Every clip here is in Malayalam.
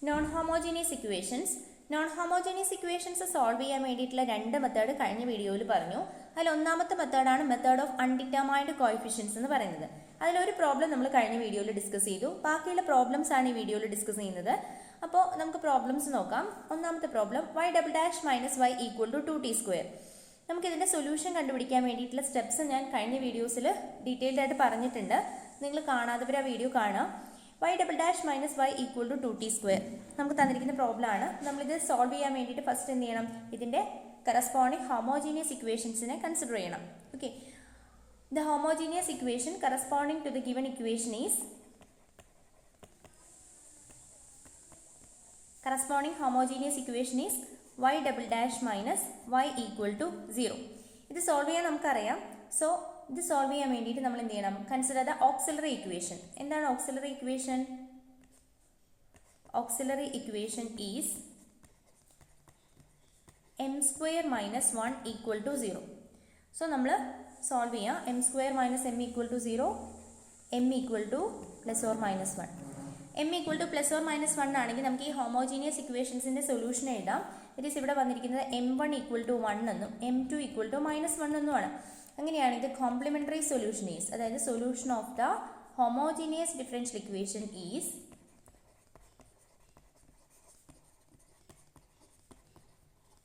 Non homogeneous equations. Non homogeneous equations solve ചെയ്യാൻ വേണ്ടിയിട്ടുള്ള രണ്ട് മെത്തേഡ് കഴിഞ്ഞ വീഡിയോയിൽ പറഞ്ഞു. അതിൽ ഒന്നാമത്തെ മെത്തേഡാണ് മെത്തേഡ് ഓഫ് അൺഡിറ്റർമൈൻഡ് കോഎഫിഷ്യൻസ് എന്ന് പറയുന്നത്. അതിലൊരു പ്രോബ്ലം നമ്മൾ കഴിഞ്ഞ വീഡിയോയിൽ ഡിസ്കസ് ചെയ്തു. ബാക്കിയുള്ള പ്രോബ്ലംസ് ആണ് ഈ വീഡിയോയിൽ ഡിസ്കസ് ചെയ്യുന്നത്. അപ്പോൾ നമുക്ക് പ്രോബ്ലംസ് നോക്കാം. ഒന്നാമത്തെ problem y double dash minus y equal to 2t². നമുക്കിതിൻ്റെ സൊല്യൂഷൻ കണ്ടുപിടിക്കാൻ വേണ്ടിയിട്ടുള്ള സ്റ്റെപ്സ് ഞാൻ കഴിഞ്ഞ വീഡിയോസിൽ ഡീറ്റെയിൽഡ് ആയിട്ട് പറഞ്ഞിട്ടുണ്ട്. നിങ്ങൾ കാണാത്തവർ ആ വീഡിയോ കാണാം. y double dash minus y equal to 2t². നമുക്ക് തന്നിരിക്കുന്ന പ്രോബ്ലം ആണ്. നമ്മളിത് സോൾവ് ചെയ്യാൻ വേണ്ടിയിട്ട് ഫസ്റ്റ് എന്ത് ചെയ്യണം? ഇതിൻ്റെ കറസ്പോണ്ടിങ് ഹോമോജീനിയസ് ഇക്വേഷൻസിനെ കൺസിഡർ ചെയ്യണം. Okay, the homogeneous equation corresponding to the given equation is y double dash minus y equal to 0. ഇത് സോൾവ് ചെയ്യാൻ നമുക്കറിയാം. സോ ഇത് സോൾവ് ചെയ്യാൻ വേണ്ടിയിട്ട് നമ്മൾ എന്ത് ചെയ്യണം? Consider the auxiliary equation. എന്താണ് auxiliary equation? Auxiliary equation is m² minus 1 equal to 0. So നമ്മൾ സോൾവ് ചെയ്യാം. m² minus m equal to 0, m equal to plus or minus 1. m equal to plus or minus 1 ആണെങ്കിൽ നമുക്ക് ഈ ഹോമോജീനിയസ് ഇക്വേഷൻസിൻ്റെ സൊല്യൂഷൻ എഴുതാം. ഇറ്റ് ഈസ് ഇവിടെ വന്നിരിക്കുന്നത് m1 ഈക്വൽ ടു 1 എന്നും m2 ഈക്വൽ ടു മൈനസ് 1 എന്നുമാണ്. അങ്ങനെയാണെങ്കിൽ കോംപ്ലിമെൻ്ററി സൊല്യൂഷൻ ഈസ്, അതായത് solution of the homogeneous differential equation is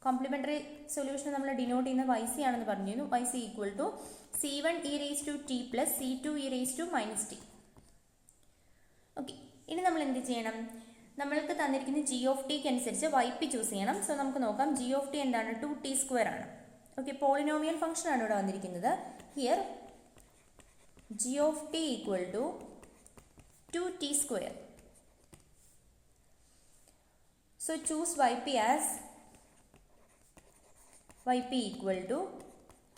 complementary solution നമ്മൾ ഡിനോട്ട് ചെയ്യുന്ന YC ആണെന്ന് പറഞ്ഞിരുന്നു. YC equal to C1 e raised to t plus C2 e raised to minus t. Okay, ഇനി നമ്മൾ എന്ത് ചെയ്യണം? നമ്മൾക്ക് തന്നിരിക്കുന്ന g ഓഫ് ടിക്ക് അനുസരിച്ച് YP ചൂസ് ചെയ്യണം. സോ നമുക്ക് നോക്കാം. g ഓഫ് ടി എന്താണ്? 2t² ആണ്. ഓക്കെ, പോളിനോമിയൽ ഫംഗ്ഷൻ ആണ് ഇവിടെ വന്നിരിക്കുന്നത്. Here g of t equal to 2t². So choose YP as YP equal to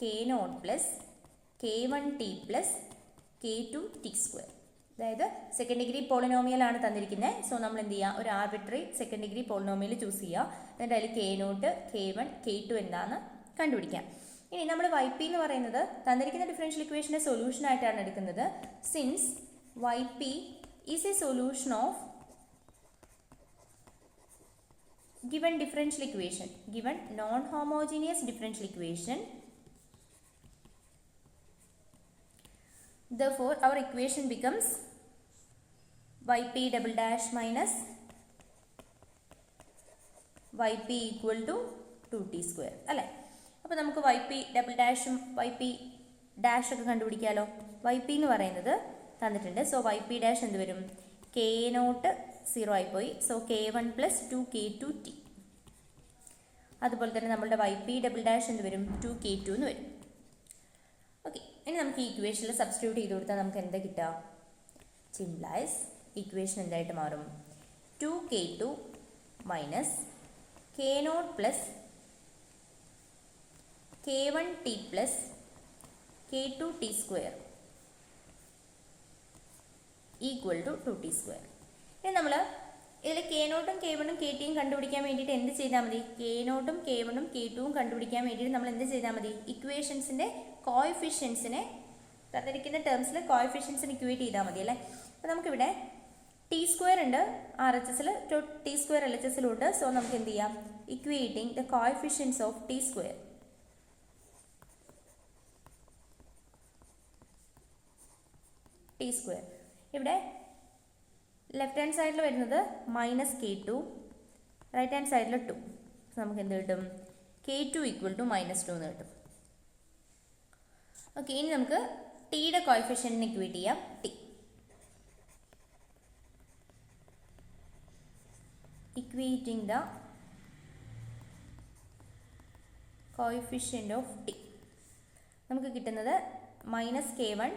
k0 plus k1t plus k2t². അതായത് സെക്കൻഡ് ഡിഗ്രി പോളിനോമിയൽ ആണ് തന്നിരിക്കുന്നത്. സോ നമ്മൾ എന്ത് ചെയ്യുക? ഒരു arbitrary second degree polynomial choose ചെയ്യുക. എന്നിട്ട് അതിൽ k0, k1, k2 എന്താണെന്ന് കണ്ടുപിടിക്കാം. ഇനി നമ്മൾ YP എന്ന് പറയുന്നത് തന്നിരിക്കുന്ന ഡിഫറൻഷ്യൽ ഇക്വേഷൻ്റെ സൊല്യൂഷൻ ആയിട്ടാണ് എടുക്കുന്നത്. Since YP is a solution of given differential equation, given non-homogeneous differential equation, therefore our equation becomes YP double dash minus YP equal to 2t². അല്ലേ? അപ്പോൾ നമുക്ക് YP ഡബിൾ ഡാഷും YP ഡാഷ് ഒക്കെ കണ്ടുപിടിക്കാമല്ലോ. YP എന്ന് പറയുന്നത് തന്നിട്ടുണ്ട്. സോ YP ഡാഷ് എന്ത് വരും? k0 0 ആയിപ്പോയി. So k1 plus 2k2t. അതുപോലെ തന്നെ നമ്മളുടെ YP ഡബിൾ ഡാഷ് എന്ത് വരും? 2k2 എന്ന് വരും. ഓക്കെ, ഇനി നമുക്ക് ഈ ഇക്വേഷനിൽ സബ്സ്റ്റിറ്റ്യൂട്ട് ചെയ്ത് കൊടുത്താൽ നമുക്ക് എന്താ കിട്ടുക? സിംപ്ലൈസ് ഇക്വേഷൻ എന്തായിട്ട് മാറും? 2k2 minus k0 plus k1t plus k2t² equal to 2t². ഇനി നമ്മൾ ഇതിൽ k0ഉം k1ഉം k2ഉം കണ്ടുപിടിക്കാൻ വേണ്ടിയിട്ട് എന്ത് ചെയ്താൽ മതി? k0ഉം k1ഉം k2ഉം കണ്ടുപിടിക്കാൻ വേണ്ടിയിട്ട് നമ്മൾ എന്ത് ചെയ്താൽ മതി? ഇക്വേഷൻസിൻ്റെ കോഎഫിഷ്യൻസിനെ തന്നിരിക്കുന്ന ടേംസിൽ കോഎഫിഷ്യൻസിന് ഇക്വേറ്റ് ചെയ്താൽ മതി അല്ലേ? അപ്പോൾ നമുക്കിവിടെ t² ഉണ്ട് RHSൽ, t² LHSലും ഉണ്ട്. സോ നമുക്ക് എന്ത് ചെയ്യാം? Equating the coefficients of t². ഇവിടെ ലെഫ്റ്റ് ഹാൻഡ് സൈഡിൽ വരുന്നത് മൈനസ് k2, റൈറ്റ് ഹാൻഡ് സൈഡിൽ 2. നമുക്ക് എന്ത് കിട്ടും? k2 ഈക്വൽ ടു മൈനസ് 2 എന്ന് കിട്ടും. ഓക്കെ, ഇനി നമുക്ക് ടിയുടെ കോഎഫിഷ്യൻറ്റിനെ ഇക്വേറ്റ് ചെയ്യാം. T equating the coefficient of T. നമുക്ക് കിട്ടുന്നത് മൈനസ് k1,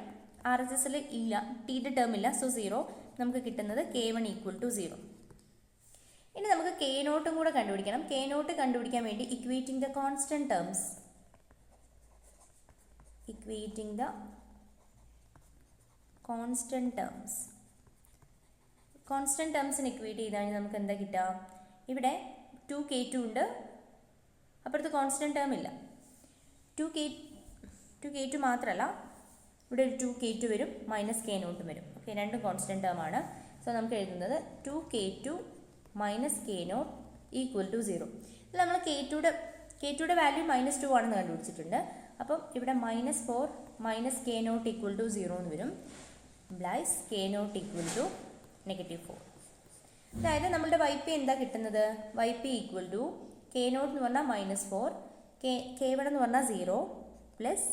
RHSൽ ഇല്ല, ടിയുടെ ടേം ഇല്ല, സോ 0. നമുക്ക് കിട്ടുന്നത് k1 ഈക്വൽ ടു 0. ഇനി നമുക്ക് k0ഉം കൂടെ കണ്ടുപിടിക്കണം. k0 കണ്ടുപിടിക്കാൻ വേണ്ടി equating the constant terms, equating the constant terms. Constant ടേംസിന് ഇക്വേറ്റ് ചെയ്താൽ നമുക്ക് എന്താ കിട്ടുക? ഇവിടെ 2k2 ഉണ്ട്, അപ്പുറത്ത് കോൺസ്റ്റന്റ് ടേം ഇല്ല. 2k2 മാത്രമല്ല, ഇവിടെ ഒരു 2k2 വരും, മൈനസ് k0 വരും. ഓക്കെ, രണ്ടും കോൺസ്റ്റന്റ് ടേം ആണ്. സോ നമുക്ക് എഴുതുന്നത് 2k2 minus k naught equal to 0. ഇതിൽ നമ്മൾ കെ ടുയുടെ വാല്യൂ -2 ആണെന്ന് കണ്ടുപിടിച്ചിട്ടുണ്ട്. അപ്പം ഇവിടെ -4 minus k naught equal to 0 എന്ന് വരും. Implies k naught equal to -4. അതായത് നമ്മളുടെ വൈ പി എന്താ കിട്ടുന്നത്? Y P equal to k naught എന്ന് പറഞ്ഞാൽ -4, K1 എന്ന് പറഞ്ഞാൽ 0 പ്ലസ്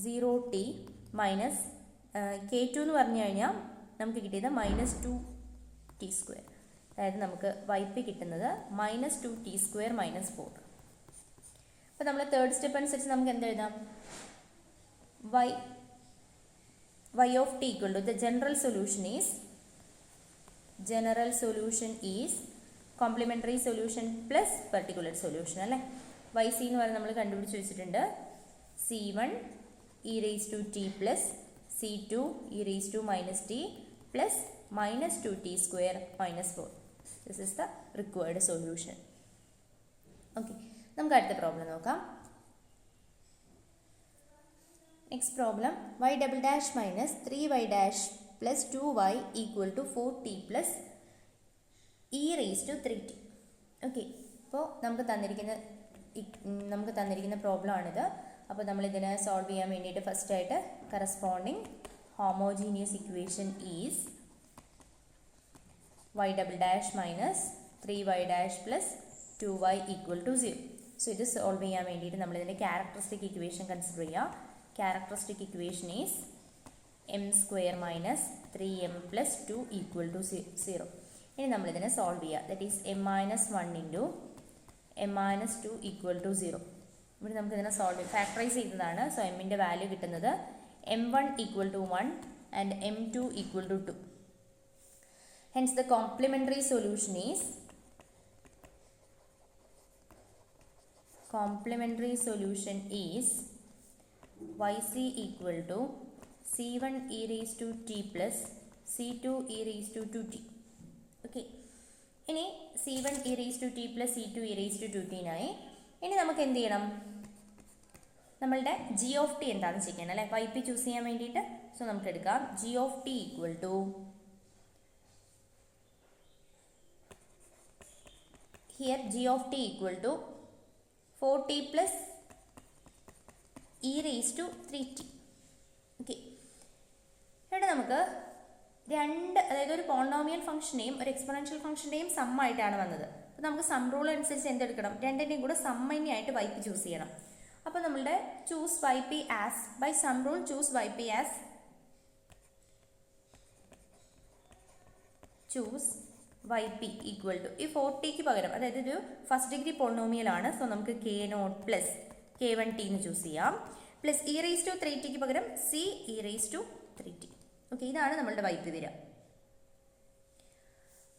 0t മൈനസ് K2 എന്ന് പറഞ്ഞു കഴിഞ്ഞാൽ നമുക്ക് കിട്ടിയത് -2t². അതായത് നമുക്ക് വൈ പി കിട്ടുന്നത് -2t² -4. അപ്പോൾ നമ്മൾ തേർഡ് സ്റ്റെപ്പ് അനുസരിച്ച് നമുക്ക് എന്തെഴുതാം? y of t equal to the general solution is complementary solution plus particular solution അല്ലേ. വൈ സി എന്ന് പറഞ്ഞാൽ നമ്മൾ കണ്ടുപിടിച്ച് വെച്ചിട്ടുണ്ട്. C1 e⁻t plus C2 e⁻t plus -2t² -4. This is the required solution. Okay, നമുക്ക് അടുത്ത പ്രോബ്ലം നോക്കാം. Next problem y double dash minus 3y dash plus 2y equal to 4t plus e⁻3t. Okay, അപ്പോൾ നമുക്ക് തന്നിരിക്കുന്ന പ്രോബ്ലം ആണിത്. അപ്പോൾ നമ്മളിതിനെ സോൾവ് ചെയ്യാൻ വേണ്ടിയിട്ട് ഫസ്റ്റായിട്ട് corresponding homogeneous equation is y double dash minus 3y dash plus 2y equal to 0. So ഇത് സോൾവ് ചെയ്യാൻ വേണ്ടിയിട്ട് നമ്മളിതിൻ്റെ ക്യാരക്ടറിസ്റ്റിക് ഇക്വേഷൻ കൺസിഡർ ചെയ്യുക. Characteristic equation is m² minus 3m plus 2 equal to 0. ഇനി നമ്മളിതിനെ സോൾവ് ചെയ്യുക. That is m-1 into m-2 equal to 0. ഇവിടെ നമുക്കിതിനെ ഫാക്ടറൈസ് ചെയ്യുന്നതാണ്. സോ എമ്മിൻ്റെ വാല്യൂ കിട്ടുന്നത് m1 equal to 1 and m2 equal to 2. Hence the complementary solution is yc equal to c1 e⁻t plus c2 e⁻2t. Okay, ഇനി c1 e⁻t plus c2 e⁻2t ഇനി നമുക്ക് എന്ത് ചെയ്യണം? നമ്മളുടെ g ഓഫ് ടി എന്താണെന്ന് ചെയ്യണം അല്ലേ, വൈ പി ചൂസ് ചെയ്യാൻ വേണ്ടിയിട്ട്. സോ നമുക്ക് എടുക്കാം g of t equal to here g of t equal to 4t plus e⁻3t. Okay, ഇവിടെ നമുക്ക് അതായത് ഒരു പോളിനോമിയൽ ഫംഗ്ഷനെയും ഒരു എക്സ്പോണൻഷ്യൽ ഫംഗ്ഷൻ്റെയും സമ്മായിട്ടാണ് വന്നത്. അപ്പോൾ നമുക്ക് സം റൂൾ അനുസരിച്ച് എന്തെടുക്കണം? രണ്ടിൻ്റെയും കൂടെ സമ്മന്യായിട്ട് വൈ പി ചൂസ് ചെയ്യണം. അപ്പോൾ നമ്മളുടെ choose y p as by sum rule choose y p as equal to ഈ 4tക്ക് പകരം, അതായത് ഒരു ഫസ്റ്റ് ഡിഗ്രി പോളിനോമിയൽ ആണ്. സോ നമുക്ക് k0 പ്ലസ് k1t എന്ന് ചൂസ് ചെയ്യാം. പ്ലസ് e⁻3tക്ക് പകരം c e⁻3t. ഓക്കെ, ഇതാണ് നമ്മളുടെ വൈ പി വരിക.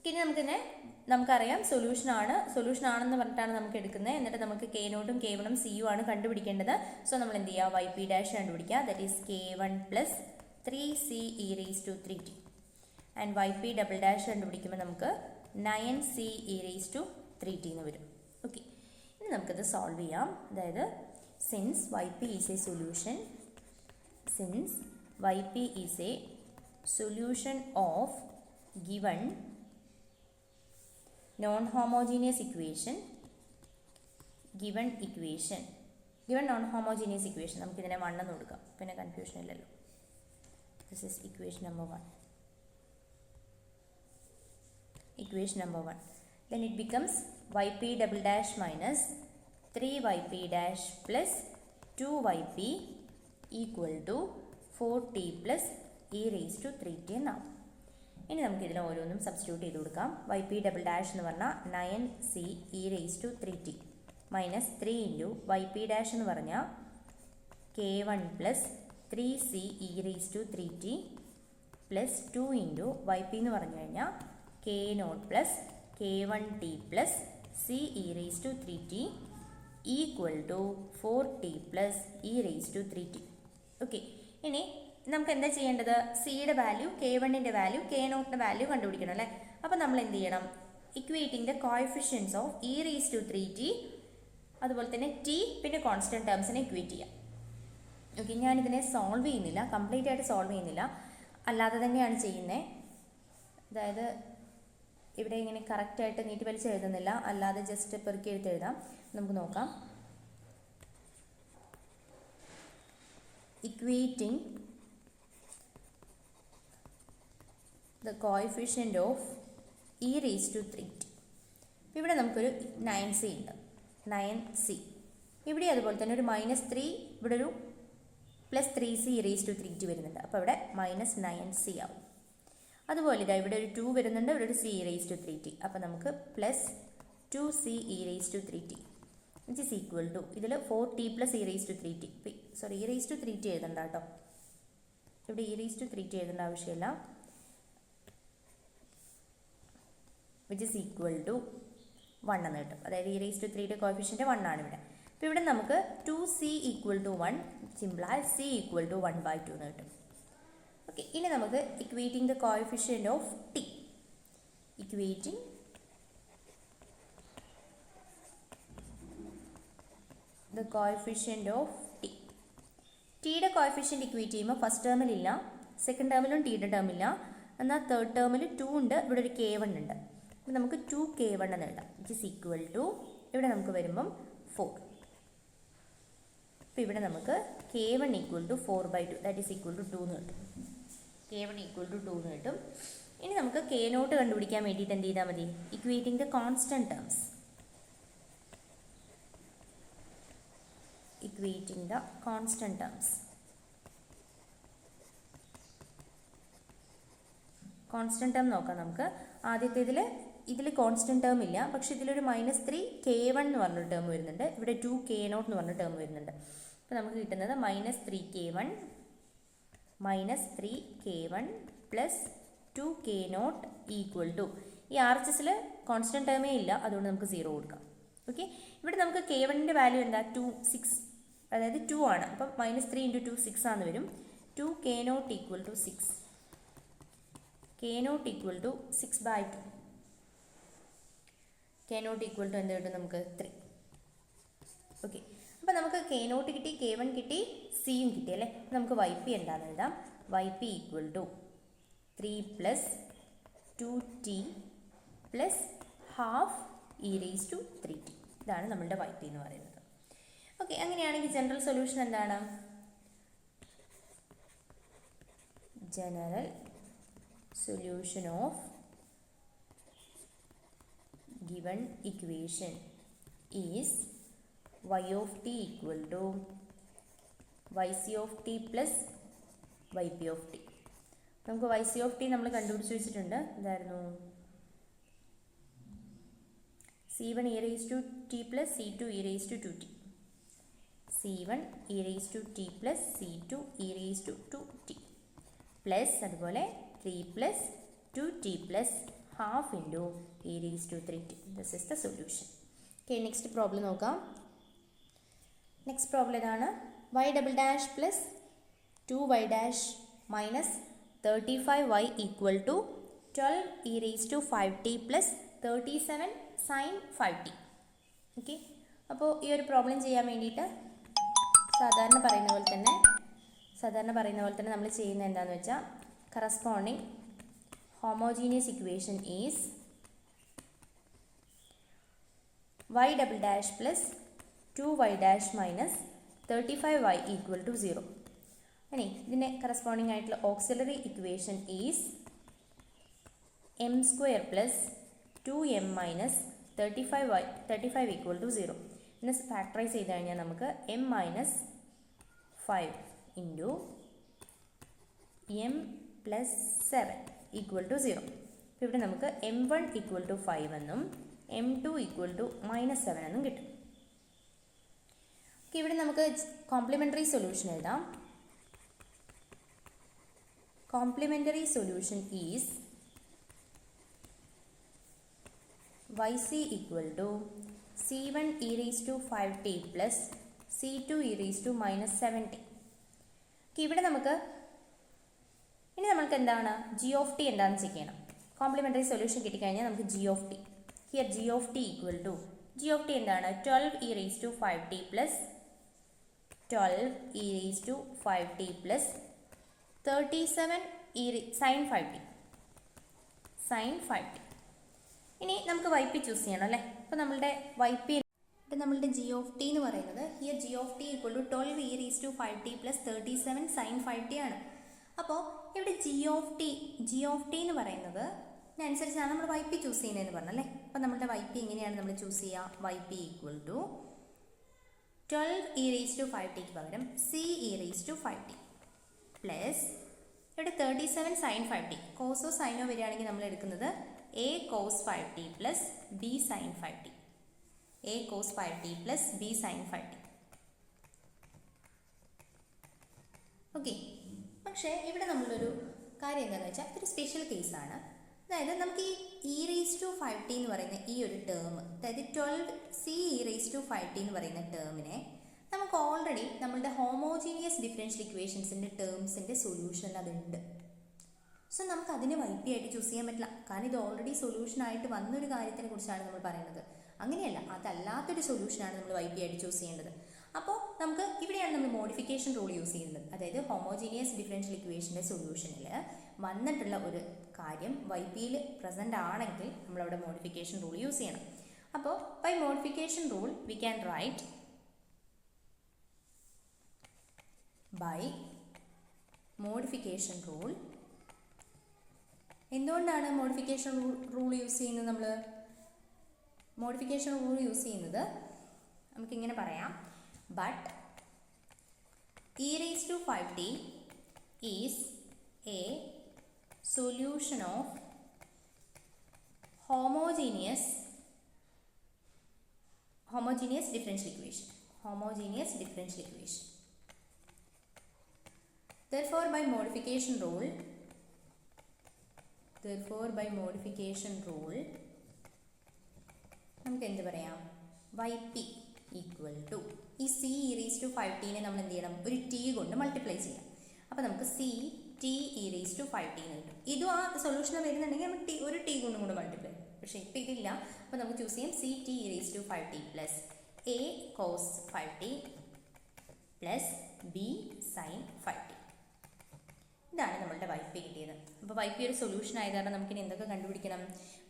ഇനി നമുക്കറിയാം സൊല്യൂഷൻ ആണെന്ന് പറഞ്ഞിട്ടാണ് നമുക്ക് എടുക്കുന്നത്. എന്നിട്ട് നമുക്ക് k0ഉം k1ഉം c ആണ് കണ്ടുപിടിക്കേണ്ടത്. സോ നമ്മൾ എന്ത് ചെയ്യുക? വൈ പി ഡാഷ് കണ്ടുപിടിക്കുക. That is k1 plus 3c e⁻3t. And y p double dash കണ്ടുപിടിക്കുമ്പോൾ നമുക്ക് 9c e⁻3t എന്ന് വരും. ഓക്കെ, ഇനി നമുക്കത് സോൾവ് ചെയ്യാം. അതായത് since y p is a solution of given non-homogeneous equation നമുക്കിതിനെ 1 എന്ന് കൊടുക്കാം, പിന്നെ കൺഫ്യൂഷൻ ഇല്ലല്ലോ. This is equation number 1. Then it becomes yp double dash minus 3yp dash plus 2yp equal to 4t plus e⁻3t എന്നാവും. ഇനി നമുക്ക് ഇതിനെ ഓരോന്നും സബ്സ്റ്റിറ്റ്യൂട്ട് ചെയ്ത് കൊടുക്കാം. വൈ പി ഡബിൾ ഡാഷ് എന്ന് പറഞ്ഞാൽ 9c e⁻3t minus 3 into y p dash എന്ന് പറഞ്ഞാൽ k1 plus 3c e⁻3t plus 2 into y p എന്ന് പറഞ്ഞു കഴിഞ്ഞാൽ k0 plus k1t plus c e⁻3t equal to 4t plus e⁻3t. Okay, ഇനി നമുക്ക് എന്താ ചെയ്യേണ്ടത്? സിയുടെ വാല്യൂ, k1ൻ്റെ വാല്യൂ, k0ൻ്റെ വാല്യൂ കണ്ടുപിടിക്കണം അല്ലേ. അപ്പോൾ നമ്മൾ എന്ത് ചെയ്യണം? Equating the coefficients of e⁻3t അതുപോലെ തന്നെ t പിന്നെ കോൺസ്റ്റന്റ് ടേംസിനെ ഇക്വേറ്റ് ചെയ്യാം. ഓക്കെ, ഞാനിതിനെ സോൾവ് ചെയ്യുന്നില്ല, കംപ്ലീറ്റ് ആയിട്ട് സോൾവ് ചെയ്യുന്നില്ല, അല്ലാതെ തന്നെയാണ് ചെയ്യുന്നത്. അതായത് ഇവിടെ ഇങ്ങനെ കറക്റ്റായിട്ട് നീട്ടി വലിച്ച് എഴുതുന്നില്ല, അല്ലാതെ ജസ്റ്റ് പെറുക്കി എഴുതാം. നമുക്ക് നോക്കാം. Equating the coefficient of e raised to 3t. ഇവിടെ നമുക്കൊരു 9c ഉണ്ട്, 9c. ഇവിടെ അതുപോലെ തന്നെ ഒരു -3, ഇവിടെ ഒരു +3c e raised to 3t വരുന്നുണ്ട്. അപ്പോൾ ഇവിടെ -9c ആവും. അതുപോലെ ഇതാ ഇവിടെ ഒരു 2 വരുന്നുണ്ട്, ഇവിടെ ഒരു c e raised to 3t. അപ്പോൾ നമുക്ക് +2c e raised to 3t which is equal to ഇതിൽ 4t + e raised to 3t. Sorry, e raised to 3t എഴുതണ്ട കേട്ടോ, ഇവിടെ e raised to 3t എഴുതേണ്ട ആവശ്യമില്ല. which is equal to 1 എന്ന് കിട്ടും. അതായത് e raised to 3യുടെ കോഎഫിഷ്യന്റ് 1 ആണ് ഇവിടെ. അപ്പോൾ ഇവിടെ നമുക്ക് 2c = 1 സിംപ്ലി c = 1/2 എന്ന് കിട്ടും. ഓക്കെ, ഇനി നമുക്ക് equating the coefficient of t. Equating the coefficient of t. ടിയുടെ കോഎഫിഷ്യന്റ് ഇക്വേറ്റ് ചെയ്യുമ്പോൾ ഫസ്റ്റ് ടേമിലില്ല, സെക്കൻഡ് ടേമിലും ടിയുടെ ടേമില്ല, എന്നാൽ തേർഡ് ടേമിൽ 2 ഉണ്ട്, ഇവിടെ ഒരു k1 ഉണ്ട്. അപ്പോൾ നമുക്ക് 2k1 എന്ന് എഴുതാം. വിച്ച് ഇസ് ഈക്വൽ ടു ഇവിടെ നമുക്ക് വരുമ്പം 4. അപ്പോൾ ഇവിടെ നമുക്ക് k1 = 4/2 that is equal to 2 എന്ന് കിട്ടും. k1 = 2 എന്ന് കിട്ടും. ഇനി നമുക്ക് k0 കണ്ടുപിടിക്കാൻ വേണ്ടിയിട്ട് എന്ത് ചെയ്താൽ മതി? Equating the constant terms. Equating the constant terms. Constant term നോക്കാം നമുക്ക്. ആദ്യത്തേതിൽ ഇതിൽ കോൺസ്റ്റന്റ് ടേം ഇല്ല, പക്ഷേ ഇതിലൊരു -3 k1 എന്ന് പറഞ്ഞൊരു ടേം വരുന്നുണ്ട്, ഇവിടെ 2k0 എന്ന് പറഞ്ഞ ടേം വരുന്നുണ്ട്. അപ്പോൾ നമുക്ക് കിട്ടുന്നത് -3k1 + 2k0 ഈക്വൽ ടു, ഈ RHSൽ കോൺസ്റ്റന്റ് ടേമേ ഇല്ല, അതുകൊണ്ട് നമുക്ക് 0 കൊടുക്കാം. ഓക്കെ, ഇവിടെ നമുക്ക് k1ൻ്റെ വാല്യൂ എന്താ? 2, 6, അതായത് 2 ആണ്. അപ്പം -3 × 2 6 ആണെന്ന് വരും. 2k0 = 6. k0 = 6/2. k0 = എന്ത് കിട്ടും നമുക്ക്? 3. ഓക്കെ, അപ്പോൾ നമുക്ക് k0 കിട്ടി, k1 കിട്ടി, സിയും കിട്ടി അല്ലേ. നമുക്ക് yp എന്താണെന്ന് എഴുതാം. yp = 3 + 2t + ½ e raised to 3t. ഇതാണ് നമ്മളുടെ yp എന്ന് പറയുന്നത്. ഓക്കെ, അങ്ങനെയാണെങ്കിൽ ജനറൽ സൊല്യൂഷൻ എന്താണ്? General solution of given equation is y of t equal to yc of t plus yp of t. നമുക്ക് yc of t നമ്മൾ കണ്ടുപിടിച്ച് വെച്ചിട്ടുണ്ട്. എന്തായിരുന്നു? c1 e raised to t plus c2 e raised to 2t. c1 e raised to t plus c2 e raised to 2t plus അതുപോലെ 3 + 2t + ½ × e raised to 3t. This is the solution. Okay, next problem നോക്കാം. നെക്സ്റ്റ് പ്രോബ്ലം ഇതാണ്. y double dash + 2y dash - 35y = 12 e raised to 5t + 37 sin 5t. Okay, അപ്പോൾ ഈ ഒരു പ്രോബ്ലം ചെയ്യാൻ വേണ്ടിയിട്ട് സാധാരണ പറയുന്ന പോലെ തന്നെ നമ്മൾ ചെയ്യുന്നത് എന്താണെന്ന് വെച്ചാൽ, corresponding homogeneous equation is y double dash plus 2y dash minus 35y equal to 0. ഇനി ഇതിൻ്റെ corresponding ആയിട്ടുള്ള auxiliary equation is m square plus 2m minus 35 equal to 0. ഇതിനെ ഫാക്ടറൈസ് ചെയ്ത് കഴിഞ്ഞാൽ നമുക്ക് m minus 5 into m plus 7 equal to 0. അപ്പോൾ ഇവിടെ നമുക്ക് m1 equal to 5 എന്നും m2 equal to -7 എന്നും കിട്ടും. ഓക്കെ, ഇവിടെ നമുക്ക് കോംപ്ലിമെൻ്ററി സൊല്യൂഷൻ എഴുതാം. Complementary solution is yc equal to c1 e raised to 5t plus c2 e raised to -7t. ഇവിടെ നമുക്ക് എന്താണ് g of t എന്താണെന്ന് ചെക്ക് ചെയ്യണം. കോംപ്ലിമെൻ്ററി സൊല്യൂഷൻ കിട്ടിക്കഴിഞ്ഞാൽ നമുക്ക് g of t. Here g of t equal to എന്താണ്? 12 e raised to 5t plus 12 e raised to 5t plus 37 sin 5t. ഇനി നമുക്ക് വൈ പി ചൂസ് ചെയ്യണം അല്ലേ. അപ്പോൾ നമ്മളുടെ വൈ പി നമ്മളുടെ ജി ഓഫ് ടി എന്ന് പറയുന്നത് here g of t equal to 12 e raised to 5t plus 37 sin 5t ആണ്. അപ്പോൾ ഇവിടെ ജി ഓഫ് ടി എന്ന് പറയുന്നത് അനുസരിച്ചാണ് നമ്മൾ വൈ പി ചൂസ് ചെയ്യുന്നതെന്ന് പറഞ്ഞല്ലേ. അപ്പോൾ നമ്മുടെ വൈ പി എങ്ങനെയാണ് നമ്മൾ ചൂസ് ചെയ്യുക? Y P equal to 12 e raised to 5tക്ക് പകരം c e raised to 5t plus ഇവിടെ 37 sin 5t. കോസോ സൈനോ വരികയാണെങ്കിൽ നമ്മൾ എടുക്കുന്നത് a cos 5t plus b sin 5t. a cos 5t plus b sin 5t. Okay. പക്ഷേ ഇവിടെ നമ്മളൊരു കാര്യം എന്താണെന്ന് വെച്ചാൽ ഇതൊരു സ്പെഷ്യൽ കേസാണ്. അതായത് നമുക്ക് ഈ e raised to 5t എന്ന് പറയുന്ന ഈ ഒരു ടേം, അതായത് 12c e raised to 5t എന്ന് പറയുന്ന ടേമിനെ നമുക്ക് ഓൾറെഡി നമ്മളുടെ ഹോമോജീനിയസ് ഡിഫറൻഷ്യൽ ഇക്വേഷൻസിൻ്റെ ടേംസിൻ്റെ സൊല്യൂഷനിൽ അതുണ്ട്. സോ നമുക്ക് അതിനെ വൈ പി ആയിട്ട് ചൂസ് ചെയ്യാൻ പറ്റില്ല. കാരണം ഇത് ഓൾറെഡി സൊല്യൂഷനായിട്ട് വന്നൊരു കാര്യത്തിനെ കുറിച്ചാണ് നമ്മൾ പറയുന്നത്. അങ്ങനെയല്ല, അതല്ലാത്തൊരു സൊല്യൂഷനാണ് നമ്മൾ വൈ പി ആയിട്ട് ചൂസ് ചെയ്യേണ്ടത്. അപ്പോൾ നമുക്ക് ഇവിടെയാണ് നമ്മൾ മോഡിഫിക്കേഷൻ റൂൾ യൂസ് ചെയ്യുന്നത്. അതായത് ഹോമോജീനിയസ് ഡിഫറൻഷ്യൽ ഇക്വേഷൻ്റെ സൊല്യൂഷനിൽ വന്നിട്ടുള്ള ഒരു കാര്യം വൈ പിയിൽ പ്രസൻ്റ് ആണെങ്കിൽ നമ്മളവിടെ മോഡിഫിക്കേഷൻ റൂൾ യൂസ് ചെയ്യണം. അപ്പോൾ by modification rule we can write by modification rule. എന്തുകൊണ്ടാണ് മോഡിഫിക്കേഷൻ റൂൾ യൂസ് ചെയ്യുന്നത്? നമ്മൾ മോഡിഫിക്കേഷൻ റൂൾ യൂസ് ചെയ്യുന്നത് നമുക്കിങ്ങനെ പറയാം, but e raised to 5t is a solution of homogeneous differential equation. Therefore by modification rule നമുക്ക് എന്ത് പറയാം? വൈ പി ഈക്വൽ ടു ഈ സി ഇ റേസ് ടു 5tനെ നമ്മൾ എന്ത് ചെയ്യണം? ഒരു ടി കൊണ്ട് മൾട്ടിപ്ലൈ ചെയ്യാം. അപ്പോൾ നമുക്ക് c t e raise to 5t എന്ന് കിട്ടും. ഇതും ആ സൊല്യൂഷൻ വരുന്നുണ്ടെങ്കിൽ നമുക്ക് ഒരു ടി കൊണ്ടും കൂടെ മൾട്ടിപ്ലൈ ചെയ്യും. പക്ഷേ ഇപ്പോൾ ഇതില്ല. അപ്പോൾ നമുക്ക് ചൂസ് ചെയ്യാം c t e raise to 5t plus a cos 5t plus b sine 5t. ഇതാണ് നമ്മളുടെ വൈ പി കിട്ടിയത്. അപ്പോൾ വൈ പി ഒരു സൊല്യൂഷൻ ആയത് കാരണം നമുക്കിനി എന്തൊക്കെ കണ്ടുപിടിക്കണം?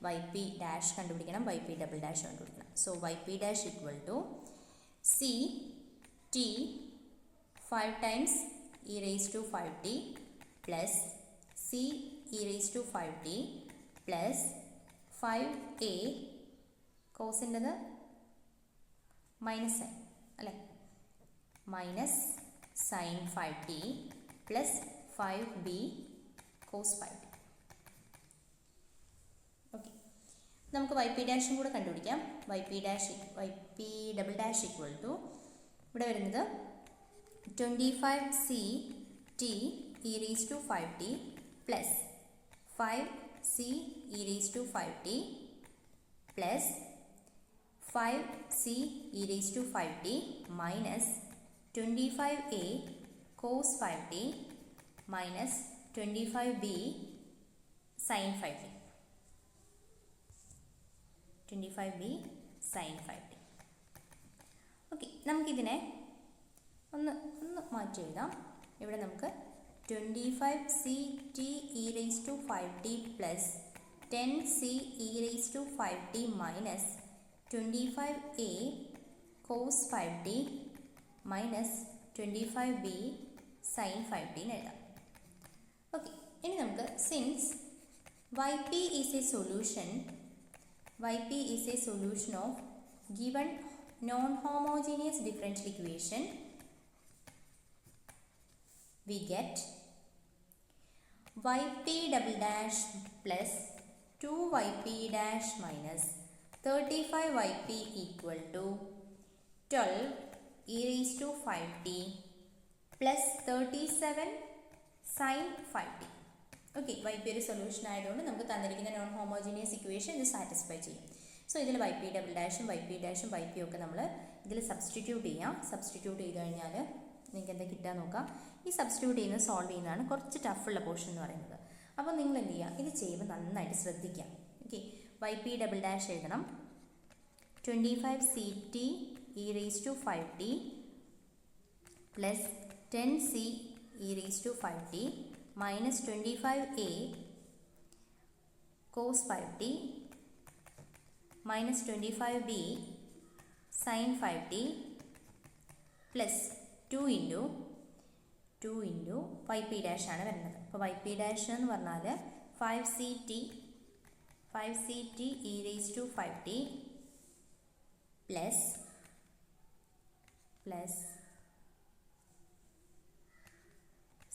വൈ പി ഡാഷ് കണ്ടുപിടിക്കണം, വൈ പി ഡബിൾ ഡാഷ് കണ്ടുപിടിക്കണം. So y p dash equal to c t 5 times e raise to 5t plus c e raise to 5t plus 5a കോസിൻ്റെത് മൈനസ് സൈൻ അല്ലേ, minus sine 5t plus 5b cos 5t. Okay. നമുക്ക് വൈ പി ഡാഷും കൂടെ കണ്ടുപിടിക്കാം. Y p double dash equal to ഇവിടെ വരുന്നത് 25c t e raised to 5t plus 5c e raised to 5t plus 5c e raised to 5t minus 25a cos 5t minus 25b sine 5t. 25b sine 5t. Okay. നമുക്കിതിനെ ഒന്ന് മാറ്റി എഴുതാം. ഇവിടെ നമുക്ക് 25c t e raised to 5t plus 10c e raised to 5t minus 25a cos 5t minus 25b sine 5t എന്ന് എഴുതാം. ഓക്കെ. ഇനി നമുക്ക് since y p is a solution of given non homogeneous differential equation, we get yp double dash plus 2yp dash minus 35yp equal to 12 e raised to 5t plus 37 sin 5t. Okay. Y p ഒരു സൊല്യൂഷൻ ആയതുകൊണ്ട് നമുക്ക് തന്നിരിക്കുന്ന നോൺ ഹോമോജീനിയസ് ഇക്വേഷൻ ഇത് സാറ്റിസ്ഫൈ ചെയ്യും. സോ ഇതിൽ y p double dash y p ഒക്കെ നമ്മൾ ഇതിൽ സബ്സ്റ്റിറ്റ്യൂട്ട് ചെയ്യാം. സബ്സ്റ്റിറ്റ്യൂട്ട് ചെയ്ത് കഴിഞ്ഞാൽ നിങ്ങൾക്ക് എന്താ കിട്ടുക നോക്കാം. ഈ സബ്സ്റ്റിറ്റ്യൂട്ട് ചെയ്യുന്നത് സോൾവ് ചെയ്യുന്നതാണ് കുറച്ച് ടഫുള്ള പോർഷൻ എന്ന് പറയുന്നത്. അപ്പോൾ നിങ്ങൾ എന്ത് ചെയ്യുക? ഇത് ചെയ്യുമ്പോൾ നന്നായിട്ട് ശ്രദ്ധിക്കാം. Okay. Y p double dash എഴുതണം. 25ct e raised to 5t plus 10c e raised to 5t minus 25a cos 5t minus 25b sin 5t plus 2 into yp dash ആണ് വരുന്നത്. അപ്പോൾ yp dash എന്ന് പറഞ്ഞാൽ 5ct e raised to 5t plus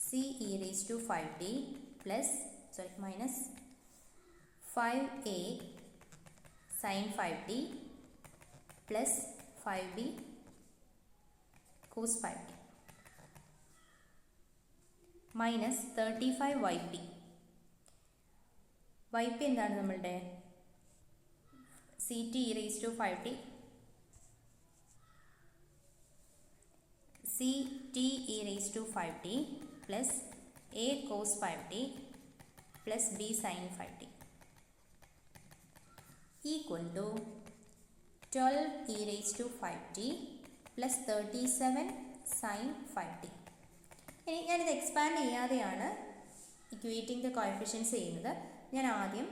c e raised to 5t minus 5a sin 5t plus 5b cos 5t minus 35yp. yp എന്താണ് നമ്മളുടെ ct e raised to 5t ct e raised to 5t plus a cos 5t plus b sin 5t equal to 12 e raised to 5t plus 37 sin 5t. ഇനി ഞാനിത് എക്സ്പാൻഡ് ചെയ്യാതെയാണ് ഇക്വേറ്റിംഗ് ദ കോഎഫിഷ്യൻസ് ചെയ്യുന്നത്. ഞാൻ ആദ്യം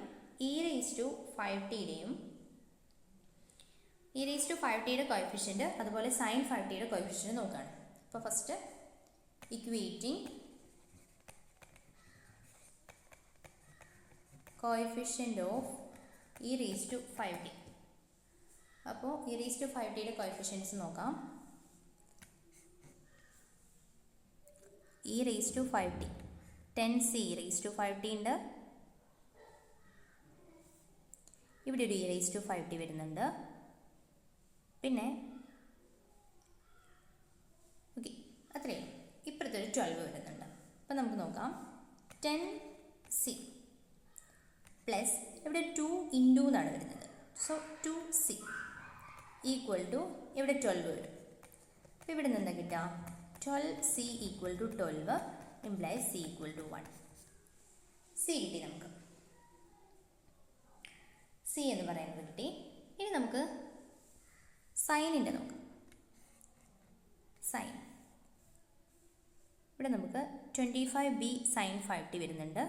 e raised to 5tയുടെയും e raised to 5tയുടെ കോഎഫിഷ്യൻറ്റ് അതുപോലെ sin 5tയുടെ കോഎഫിഷ്യൻറ്റ് നോക്കുകയാണ്. അപ്പോൾ first equating coefficient of e raised to 5t. അപ്പോൾ e raised to 5tയുടെ കോഎഫിഷ്യൻറ്റ്സ് നോക്കാം. e raised to 5t 10c e raised to 5t ഉണ്ട്. ഇവിടെ ഒരു e raised to 5t വരുന്നുണ്ട്. പിന്നെ ഓക്കെ അത്രയും ഇപ്പുറത്തൊരു 12 വരുന്നുണ്ട്. അപ്പോൾ നമുക്ക് നോക്കാം 10c പ്ലസ് ഇവിടെ 2 ഇൻറ്റു എന്നാണ് വരുന്നത്. സോ 2c ഈക്വൽ ടു ഇവിടെ 12 വരും. അപ്പോൾ ഇവിടെ നിന്ന് എന്താ കിട്ടുക 12c equal to 12 implies c equal to 1. c കിട്ടി നമുക്ക്. c എന്ന് പറയുന്നത് കിട്ടി. ഇനി നമുക്ക് സൈനിൻ്റെ നോക്കാം. സൈൻ ഇവിടെ നമുക്ക് 25b sin 5t വരുന്നുണ്ട്.